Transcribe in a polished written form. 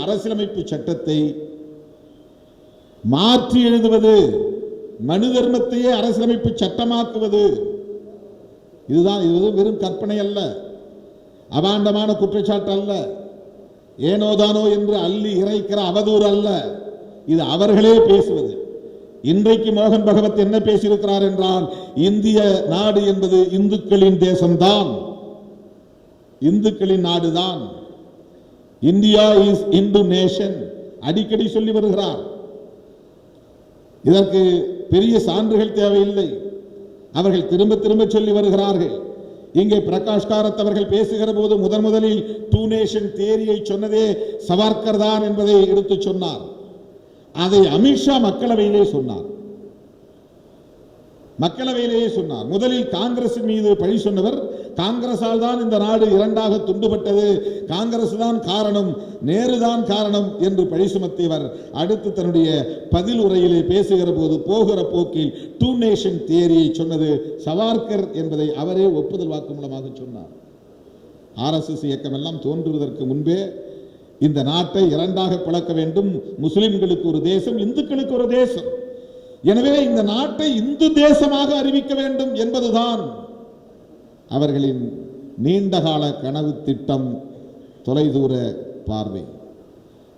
அரசியலமைப்பு சட்டத்தை மாற்றி எழுதுவது, மனு தர்மத்தையே அரசியலமைப்பு சட்டமாக்குவது, இதுதான். இது வெறும் கற்பனை அல்ல, அபாண்டமான குற்றச்சாட்டு அல்ல, ஏனோதானோ என்று அள்ளி இறைக்கிற அவதூறு அல்ல. இது அவர்களே பேசுவது. இன்றைக்கு மோகன் பகவத் என்ன பேசியிருக்கிறார் என்றால், இந்திய நாடு என்பது இந்துக்களின் தேசம்தான், இந்துக்களின் நாடுதான். இந்தியா இஸ் இந்து நேஷன் அடிக்கடி சொல்லி வருகிறார். இதற்கு பெரிய சான்றுகள் தேவையில்லை, அவர்கள் திரும்ப திரும்ப சொல்லி வருகிறார்கள். இங்கே பிரகாஷ் காரத் அவர்கள் பேசுகிற போது முதலில் டூ நேஷன் தியரியை சொன்னதே சவார்கர் தான் என்பதை எடுத்து சொன்னார். அதை அமித்ஷா மக்களவையிலே சொன்னார். முதலில் காங்கிரஸ் மீது பழி சொன்னவர், காங்கிரசால் தான் இந்த நாடு இரண்டாக துண்டுபட்டது, காங்கிரஸ் தான் காரணம், நேரு தான் காரணம் என்று பழி சுமத்தியவர் அடுத்து தன்னுடைய பதில் உரையிலே பேசுகிற போது போகிற போக்கில் டூ நேஷன் தியரியை சொன்னது சவார்கர் என்பதை அவரே ஒப்புதல் வாக்கு மூலமாக சொன்னார். RSS இயக்கம் எல்லாம் தோன்றுவதற்கு முன்பே இந்த நாட்டை இரண்டாக பிளக்க வேண்டும், முஸ்லிம்களுக்கு ஒரு தேசம், இந்துக்களுக்கு ஒரு தேசம், எனவே இந்த நாட்டை இந்து தேசமாக அறிவிக்க வேண்டும் என்பதுதான் அவர்களின் நீண்டகால கனவு திட்டம், தொலைதூர பார்வை.